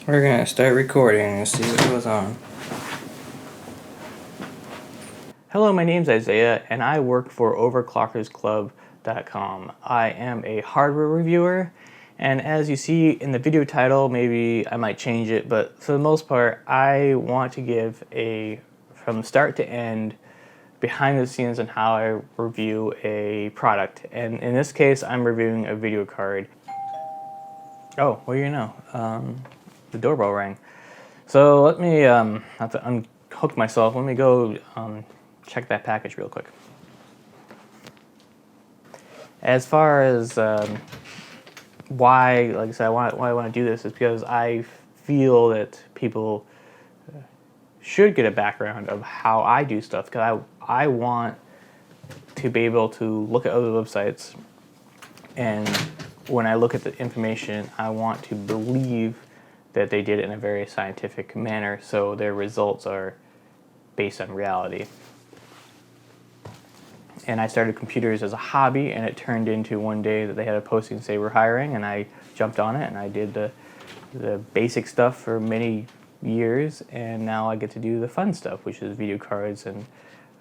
We're gonna start recording and see what goes on. Hello, my name's Isaiah and I work for Overclockersclub.com. I am a hardware reviewer, and as you see in the video title, maybe I might change it, but for the most part, I want to give a from start to end behind the scenes on how I review a product. And in this case, I'm reviewing a video card. Oh, well, you know, the doorbell rang. So let me have to unhook myself. Let me go check that package real quick. As far as why, like I said, why I want to do this is because I feel that people should get a background of how I do stuff, because I want to be able to look at other websites, and when I look at the information, I want to believe that they did it in a very scientific manner, so their results are based on reality. And I started computers as a hobby, and it turned into one day that they had a posting say we're hiring, and I jumped on it and I did the basic stuff for many years, and now I get to do the fun stuff, which is video cards and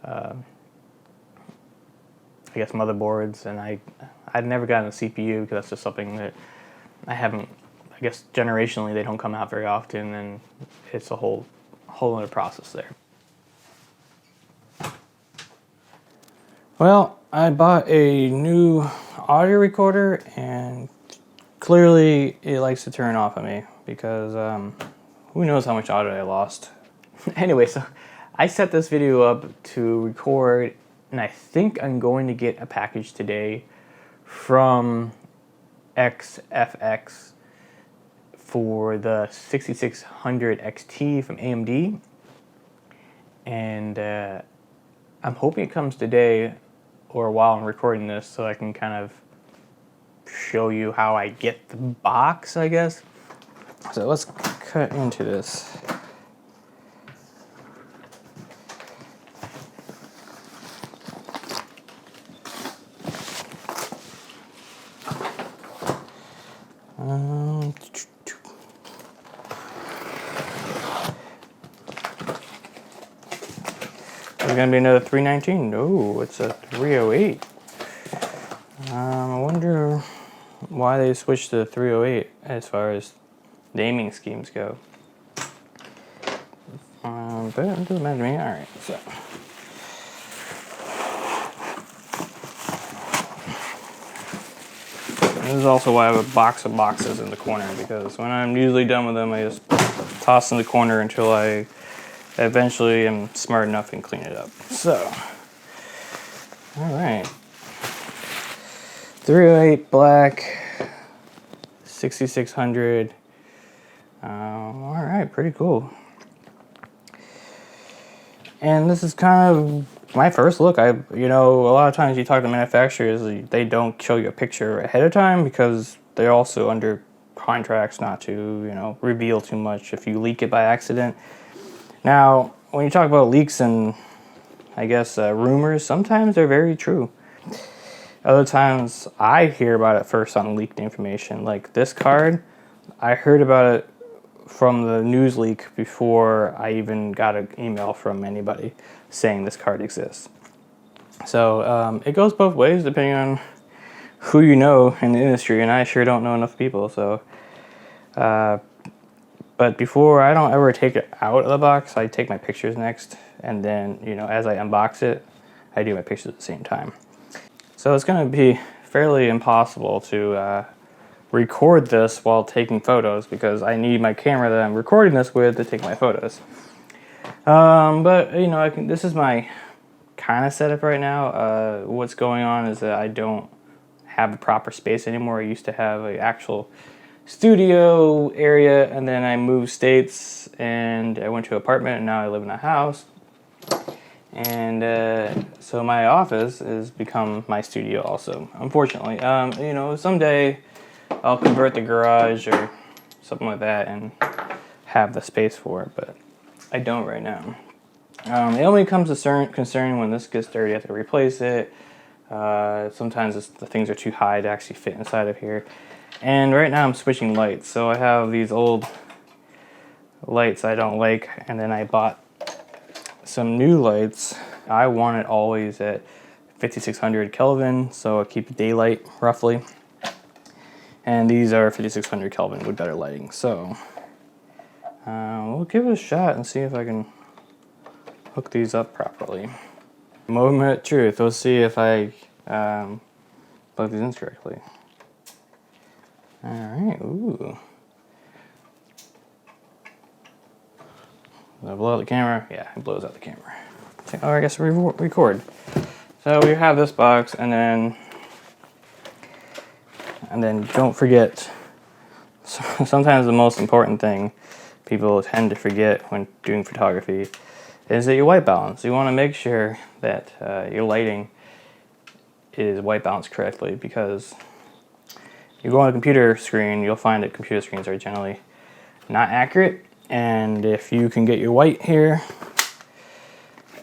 I guess motherboards. And I'd never gotten a CPU because that's just something that I haven't, I guess generationally they don't come out very often, and it's a whole other process there. Well, I bought a new audio recorder, and clearly it likes to turn off on me because who knows how much audio I lost. Anyway, so I set this video up to record, and I think I'm going to get a package today from XFX for the 6600 XT from AMD, and I'm hoping it comes today or while I'm recording this, so I can kind of show you how I get the box, I guess. So let's cut into this. It's gonna be another 319. No, it's a 308. I wonder why they switched to the 308 as far as naming schemes go. But it doesn't matter to me. Alright, so. This is also why I have a box of boxes in the corner, because when I'm usually done with them, I just toss in the corner until I eventually am smart enough and clean it up. So, alright. 308 black, 6600. Alright, pretty cool. And this is kind of my first look. A lot of times you talk to manufacturers, they don't show you a picture ahead of time because they're also under contracts not to, reveal too much if you leak it by accident. Now, when you talk about leaks and, I guess, rumors, sometimes they're very true. Other times, I hear about it first on leaked information. Like this card, I heard about it from the news leak before I even got an email from anybody saying this card exists. So it goes both ways depending on who you know in the industry, and I sure don't know enough people. So, but before, I don't ever take it out of the box. I take my pictures next, and then as I unbox it, I do my pictures at the same time. So it's going to be fairly impossible to record this while taking photos because I need my camera that I'm recording this with to take my photos. But this is my kind of setup right now. What's going on is that I don't have the proper space anymore. I used to have an actual studio area, and then I moved states and I went to an apartment, and now I live in a house. And so my office has become my studio also, unfortunately. Someday I'll convert the garage or something like that and have the space for it, but I don't right now. It only comes to concern when this gets dirty. I have to replace it. Sometimes the things are too high to actually fit inside of here. And right now I'm switching lights. So I have these old lights I don't like, and then I bought some new lights. I want it always at 5600 Kelvin, so I keep daylight roughly. And these are 5600 Kelvin with better lighting. So we'll give it a shot and see if I can hook these up properly. Moment of truth. We'll see if I plug these in correctly. All right. Ooh. Does that blow out the camera? Yeah, it blows out the camera. Oh, I guess record. So we have this box, and then don't forget. Sometimes the most important thing people tend to forget when doing photography is that your white balance. You want to make sure that your lighting is white balanced correctly, because you go on a computer screen, you'll find that computer screens are generally not accurate. And if you can get your white here,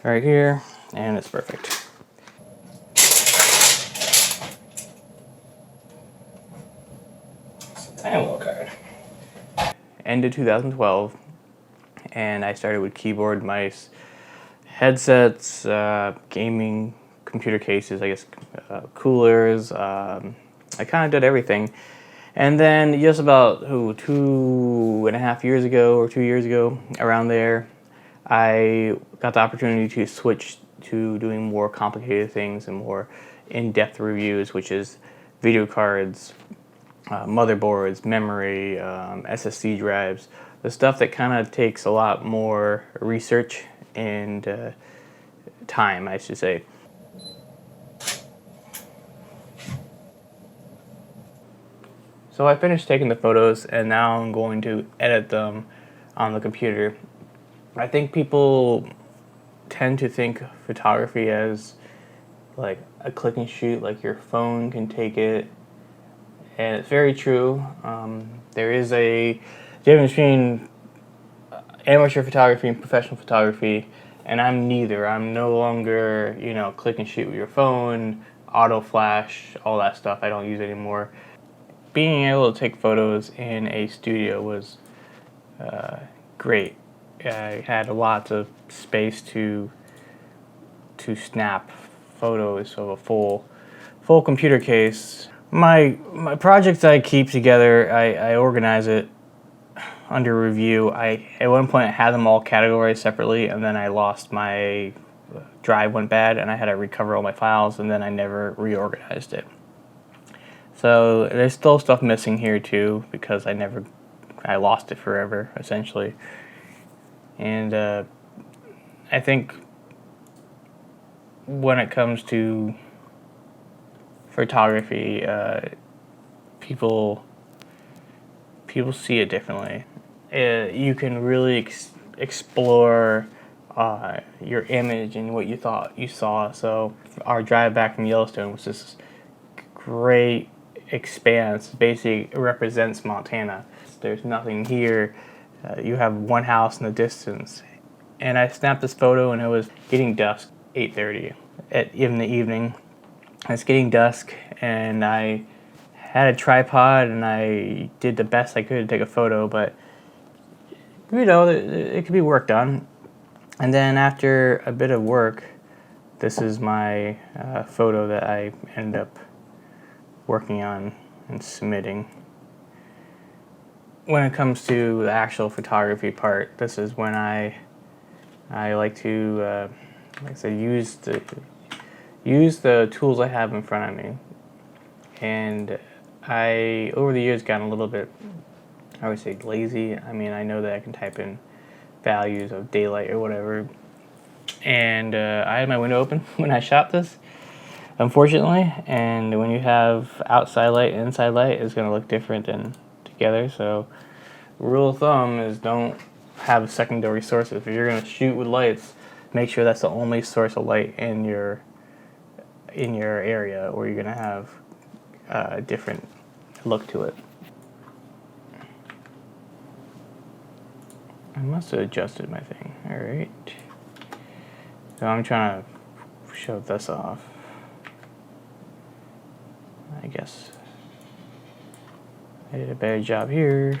right here, and it's perfect. Manual card. End of 2012, and I started with keyboard, mice, headsets, gaming, computer cases, I guess, coolers. I kind of did everything. And then just about 2.5 years ago or 2 years ago, around there, I got the opportunity to switch to doing more complicated things and more in-depth reviews, which is video cards, motherboards, memory, SSD drives, the stuff that kind of takes a lot more research and time, I should say. So I finished taking the photos, and now I'm going to edit them on the computer. I think people tend to think photography as like a click and shoot, like your phone can take it, and it's very true. There is a difference between amateur photography and professional photography, and I'm neither. I'm no longer, click and shoot with your phone, auto flash, all that stuff I don't use anymore. Being able to take photos in a studio was great. I had lots of space to snap photos of a full computer case. My projects I keep together, I organize it under review. At one point I had them all categorized separately, and then I lost my drive, went bad, and I had to recover all my files, and then I never reorganized it. So there's still stuff missing here too, because I lost it forever, essentially. And I think when it comes to photography, people see it differently. You can really explore your image and what you thought you saw. So our drive back from Yellowstone was this great expanse. Basically, it represents Montana. There's nothing here. You have one house in the distance. And I snapped this photo, and it was getting dusk, 8:30 in the evening. It's getting dusk, and I had a tripod, and I did the best I could to take a photo, but it could be work done. And then after a bit of work, this is my photo that I ended up working on and submitting. When it comes to the actual photography part, this is when I like to, like I said, use the tools I have in front of me. And I, over the years, gotten a little bit, I would say, lazy. I mean, I know that I can type in values of daylight or whatever. And I had my window open when I shot this, unfortunately. And when you have outside light and inside light, it's going to look different than together. So rule of thumb is don't have secondary sources. If you're going to shoot with lights, make sure that's the only source of light in your area, or you're going to have a different look to it. I must have adjusted my thing. All right. So I'm trying to show this off. I guess I did a better job here.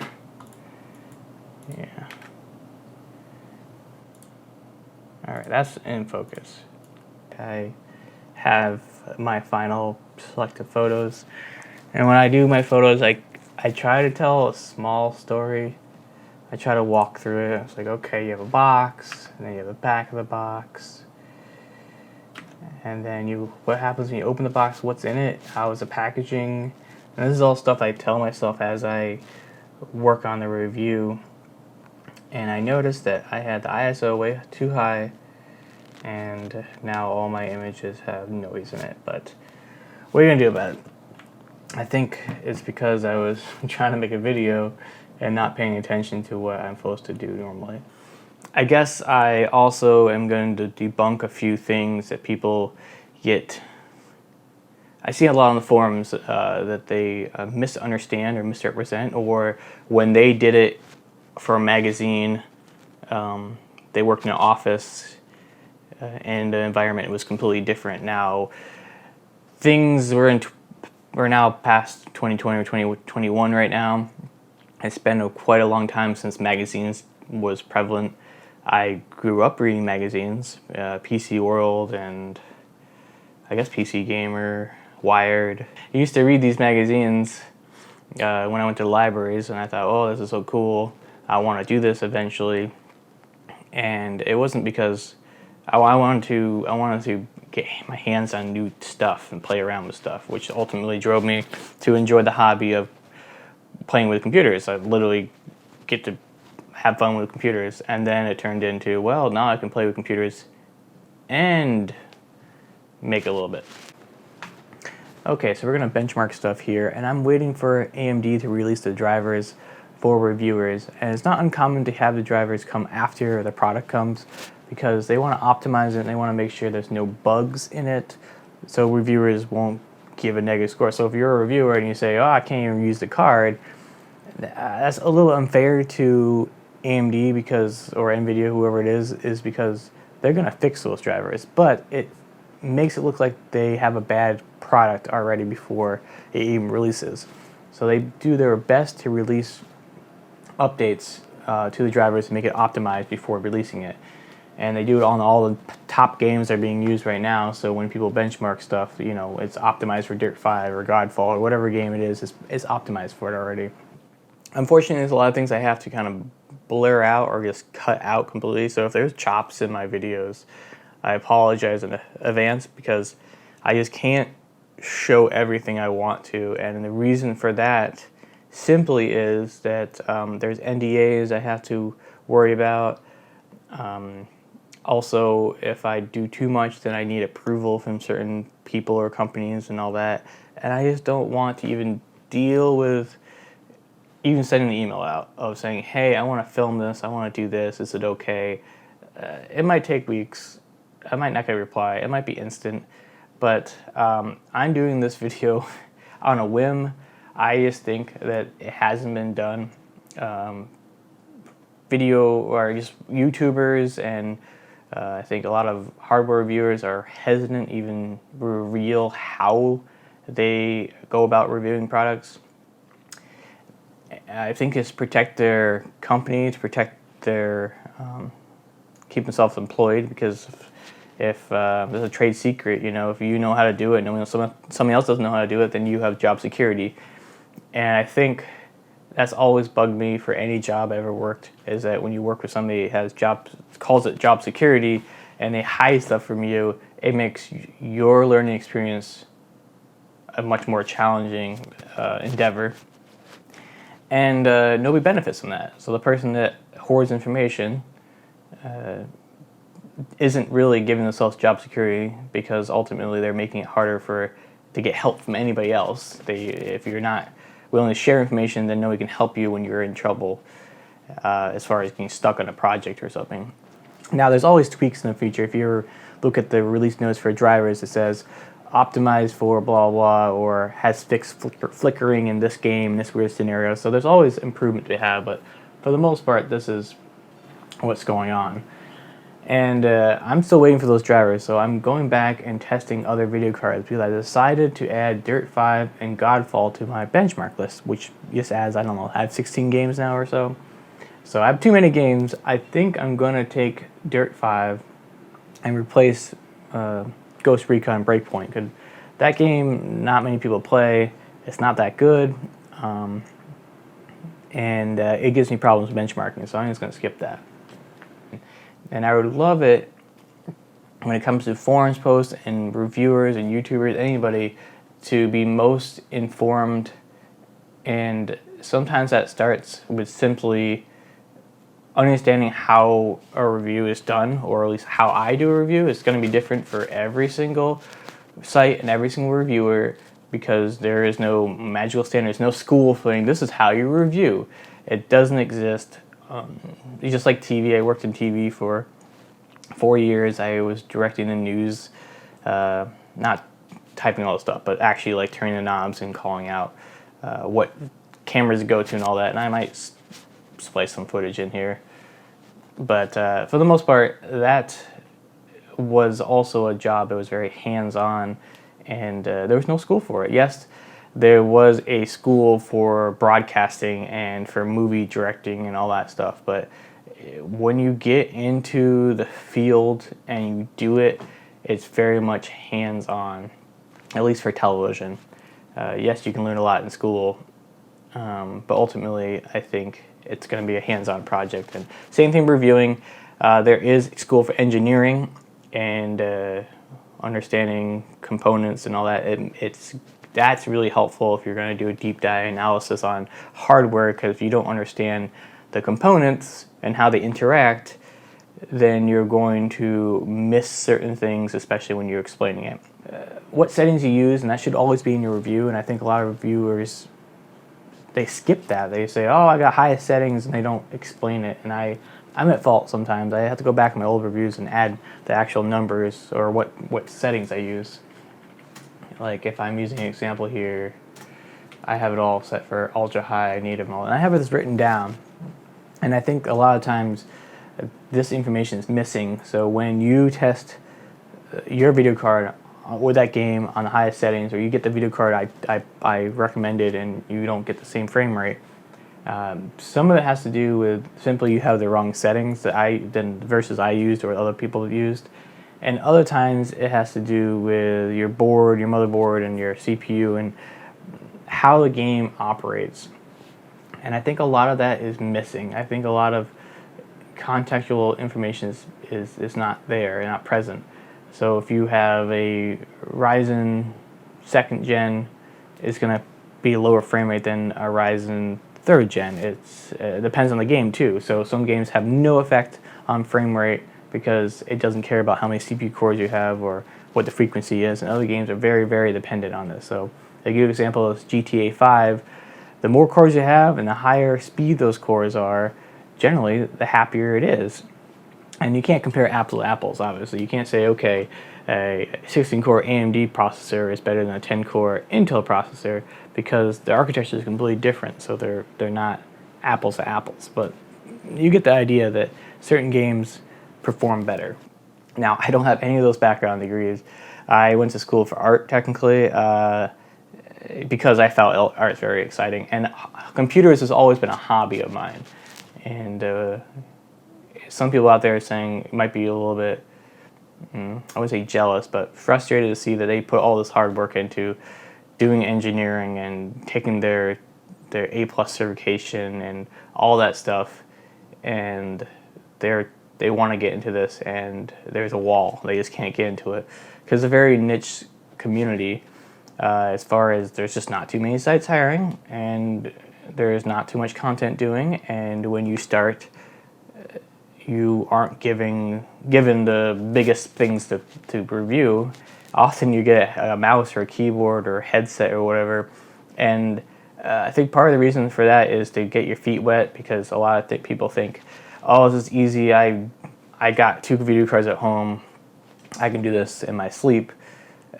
Yeah. Alright, that's in focus. I have my final selected photos. And when I do my photos, I try to tell a small story. I try to walk through it. It's like, okay, you have a box, and then you have the back of the box. And then what happens when you open the box, what's in it, how is the packaging. And this is all stuff I tell myself as I work on the review. And I noticed that I had the ISO way too high, and now all my images have noise in it. But what are you gonna do about it? I think it's because I was trying to make a video and not paying attention to what I'm supposed to do normally. I guess I also am going to debunk a few things that people get. I see a lot on the forums that they misunderstand or misrepresent, or when they did it for a magazine, they worked in an office and the environment was completely different. Now, things we're now past 2020 or 2021 right now. It's been quite a long time since magazines was prevalent. I grew up reading magazines, PC World and I guess PC Gamer, Wired. I used to read these magazines when I went to the libraries, and I thought, oh, this is so cool. I want to do this eventually. And it wasn't because I wanted to get my hands on new stuff and play around with stuff, which ultimately drove me to enjoy the hobby of playing with computers. I literally get to have fun with computers, and then it turned into, well, now I can play with computers and make a little bit. Okay, so we're gonna benchmark stuff here, and I'm waiting for AMD to release the drivers for reviewers, and it's not uncommon to have the drivers come after the product comes because they want to optimize it and they want to make sure there's no bugs in it so reviewers won't give a negative score. So if you're a reviewer and you say, oh, I can't even use the card, that's a little unfair to AMD or NVIDIA, whoever it is because they're going to fix those drivers. But it makes it look like they have a bad product already before it even releases. So they do their best to release updates to the drivers to make it optimized before releasing it. And they do it on all the top games that are being used right now, so when people benchmark stuff, you know, it's optimized for Dirt 5 or Godfall or whatever game it is, it's optimized for it already. Unfortunately, there's a lot of things I have to kind of blur out or just cut out completely, so if there's chops in my videos, I apologize in advance because I just can't show everything I want to, and the reason for that simply is that there's NDAs I have to worry about. Also, if I do too much, then I need approval from certain people or companies and all that. And I just don't want to even deal with even sending the email out of saying, hey, I want to film this, I want to do this, is it okay? It might take weeks. I might not get a reply. It might be instant. But I'm doing this video on a whim. I just think that it hasn't been done. Video or just YouTubers and I think a lot of hardware reviewers are hesitant even reveal how they go about reviewing products. I think it's protect their company, to protect their keep themselves employed, because if there's a trade secret, you know, if you know how to do it and somebody else doesn't know how to do it, then you have job security. And I think that's always bugged me for any job I ever worked, is that when you work with somebody that calls it job security, and they hide stuff from you, it makes your learning experience a much more challenging endeavor. And nobody benefits from that. So the person that hoards information isn't really giving themselves job security, because ultimately they're making it harder to get help from anybody else. If you're not willing to share information, then nobody can help you when you're in trouble as far as getting stuck on a project or something. Now, there's always tweaks in the future. If you look at the release notes for drivers, it says optimized for blah blah, or has fixed flickering in this game, this weird scenario. So there's always improvement to have, but for the most part, this is what's going on. And I'm still waiting for those drivers, so I'm going back and testing other video cards because I decided to add Dirt 5 and Godfall to my benchmark list, which just adds, I don't know, I have 16 games now or so. So I have too many games. I think I'm going to take Dirt 5 and replace Ghost Recon Breakpoint. That game, not many people play. It's not that good, and it gives me problems benchmarking, so I'm just going to skip that. And I would love it when it comes to forums posts and reviewers and YouTubers, anybody, to be most informed. And sometimes that starts with simply understanding how a review is done, or at least how I do a review. It's going to be different for every single site and every single reviewer, because there is no magical standard. There's no school thing. This is how you review. It doesn't exist. It's just like TV. I worked in TV for 4 years. I was directing the news, not typing all the stuff, but actually like turning the knobs and calling out what cameras to go to and all that. And I might splice some footage in here. But for the most part, that was also a job that was very hands-on, and there was no school for it. Yes, there was a school for broadcasting and for movie directing and all that stuff, but when you get into the field and you do it, it's very much hands-on, at least for television. Yes, you can learn a lot in school, but ultimately I think it's going to be a hands-on project. And same thing reviewing. There is a school for engineering and understanding components and all that. That's really helpful if you're going to do a deep dive analysis on hardware, because if you don't understand the components and how they interact, then you're going to miss certain things, especially when you're explaining it. What settings you use, and that should always be in your review, and I think a lot of reviewers, they skip that. They say, oh, I got highest settings, and they don't explain it, and I'm at fault sometimes. I have to go back in my old reviews and add the actual numbers or what settings I use. Like if I'm using an example here, I have it all set for ultra high, native mode, and I have this written down. And I think a lot of times this information is missing. So when you test your video card with that game on the highest settings, or you get the video card I recommended and you don't get the same frame rate, some of it has to do with simply you have the wrong settings versus I used or other people have used. And other times it has to do with your board, your motherboard, and your CPU, and how the game operates. And I think a lot of that is missing. I think a lot of contextual information is not there, not present. So if you have a Ryzen 2nd gen, it's going to be a lower frame rate than a Ryzen 3rd gen. It depends on the game too. So some games have no effect on frame rate because it doesn't care about how many CPU cores you have or what the frequency is, and other games are very, very dependent on this. So a good example is GTA 5. The more cores you have and the higher speed those cores are, generally the happier it is. And you can't compare apples to apples, obviously. You can't say, okay, a 16-core AMD processor is better than a 10-core Intel processor, because the architecture is completely different, so they're not apples to apples. But you get the idea that certain games perform better. Now, I don't have any of those background degrees. I went to school for art, technically, because I felt art is very exciting. And computers has always been a hobby of mine. And some people out there are saying it might be a little bit, I would say jealous, but frustrated to see that they put all this hard work into doing engineering and taking their A+ certification and all that stuff, and they want to get into this, and there's a wall. They just can't get into it because it's a very niche community. As far as there's just not too many sites hiring, and there's not too much content doing, and when you start, you aren't given the biggest things to review. Often you get a mouse or a keyboard or a headset or whatever, and I think part of the reason for that is to get your feet wet, because a lot of people think, oh, this is easy, I got 2 video cards at home, I can do this in my sleep.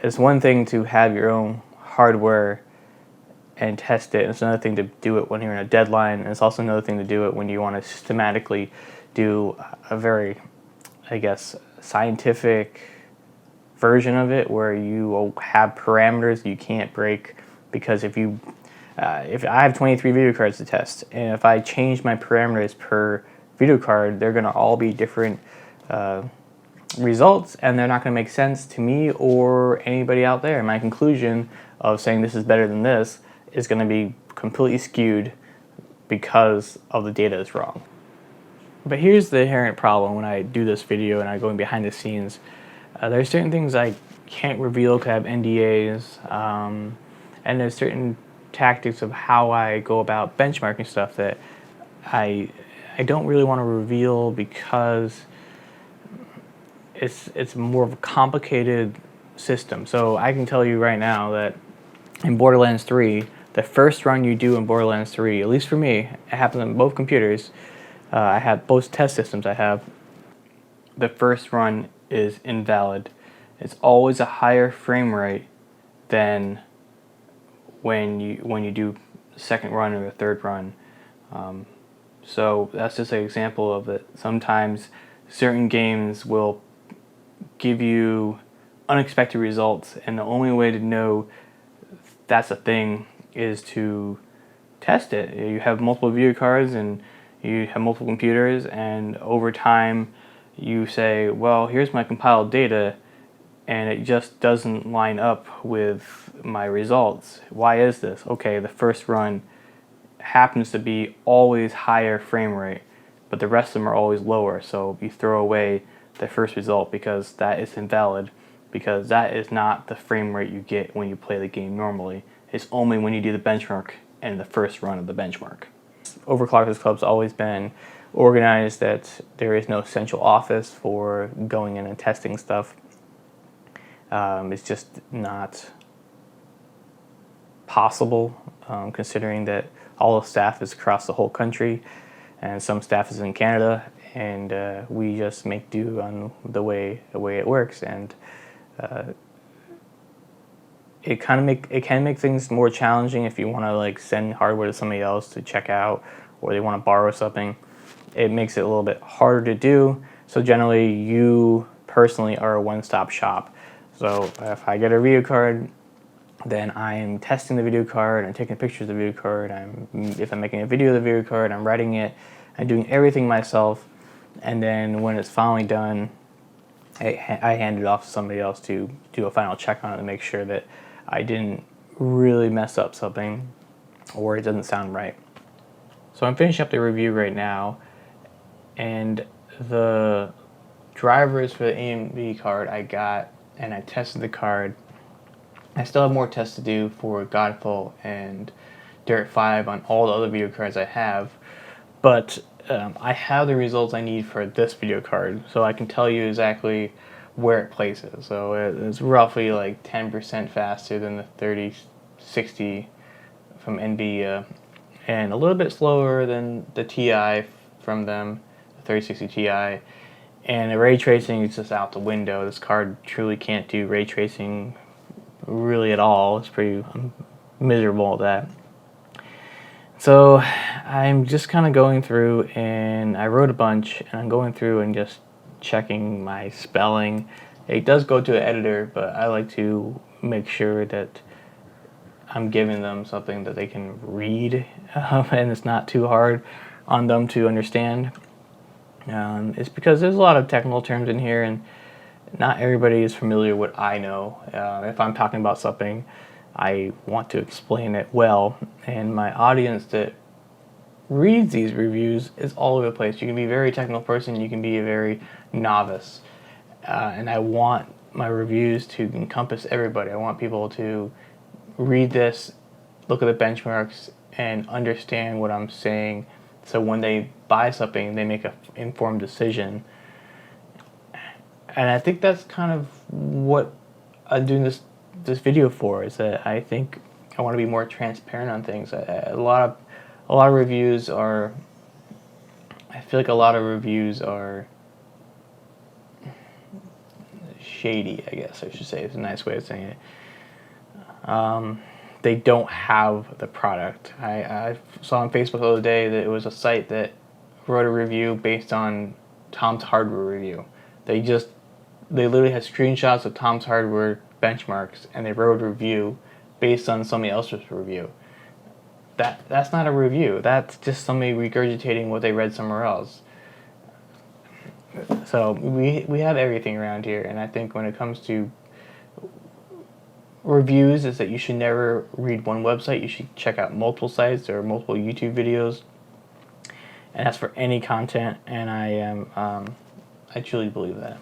It's one thing to have your own hardware and test it. It's another thing to do it when you're in a deadline, and it's also another thing to do it when you want to systematically do a very, I guess, scientific version of it, where you have parameters you can't break. Because if I have 23 video cards to test, and if I change my parameters per video card, they're going to all be different results, and they're not going to make sense to me or anybody out there. My conclusion of saying this is better than this is going to be completely skewed because of the data is wrong. But here's the inherent problem when I do this video and I'm going behind the scenes. There's certain things I can't reveal because I have NDAs, and there's certain tactics of how I go about benchmarking stuff that I don't really want to reveal because it's more of a complicated system. So I can tell you right now that in Borderlands 3, the first run you do in Borderlands 3, at least for me, it happens on both computers. I have both test systems I have. The first run is invalid. It's always a higher frame rate than when you do the second run or the third run. So that's just an example of it. Sometimes certain games will give you unexpected results, and the only way to know that's a thing is to test it. You have multiple video cards and you have multiple computers, and over time you say, well, here's my compiled data and it just doesn't line up with my results. Why is this? Okay, the first run happens to be always higher frame rate, but the rest of them are always lower. So you throw away the first result because that is invalid, because that is not the frame rate you get when you play the game normally. It's only when you do the benchmark and the first run of the benchmark. Overclockers Club's always been organized that there is no central office for going in and testing stuff. It's just not possible, considering that all the staff is across the whole country and some staff is in Canada, and we just make do on the way it works. And it can make things more challenging if you want to like send hardware to somebody else to check out, or they want to borrow something. It makes it a little bit harder to do. So generally, you personally are a one-stop shop. So if I get a video card, then I'm testing the video card, I'm taking pictures of the video card, if I'm making a video of the video card, I'm writing it, I'm doing everything myself, and then when it's finally done, I hand it off to somebody else to do a final check on it to make sure that I didn't really mess up something or it doesn't sound right. So I'm finishing up the review right now, and the drivers for the AMD card I got, and I tested the card. I still have more tests to do for Godfall and Dirt 5 on all the other video cards I have, but I have the results I need for this video card, so I can tell you exactly where it places. So it's roughly like 10% faster than the 3060 from NVIDIA, and a little bit slower than the Ti from them, the 3060 Ti. And the ray tracing is just out the window. This card truly can't do ray tracing really at all. It's pretty miserable at that. So I'm just kind of going through, and I wrote a bunch, and I'm going through and just checking my spelling. It does go to an editor, but I like to make sure that I'm giving them something that they can read, and it's not too hard on them to understand. It's because there's a lot of technical terms in here, and not everybody is familiar with what I know. If I'm talking about something, I want to explain it well, and my audience that reads these reviews is all over the place. You can be a very technical person, you can be a very novice, and I want my reviews to encompass everybody. I want people to read this, look at the benchmarks, and understand what I'm saying, so when they buy something, they make an informed decision. And I think that's kind of what I'm doing this video for, is that I think I want to be more transparent on things. A lot of reviews are, I feel like a lot of reviews are shady, I guess I should say. It's a nice way of saying it. They don't have the product. I saw on Facebook the other day that it was a site that wrote a review based on Tom's Hardware review. They literally had screenshots of Tom's Hardware benchmarks, and they wrote a review based on somebody else's review. That's not a review. That's just somebody regurgitating what they read somewhere else. So we have everything around here, and I think when it comes to reviews, is that you should never read one website. You should check out multiple sites or multiple YouTube videos, and that's for any content. And I truly believe that.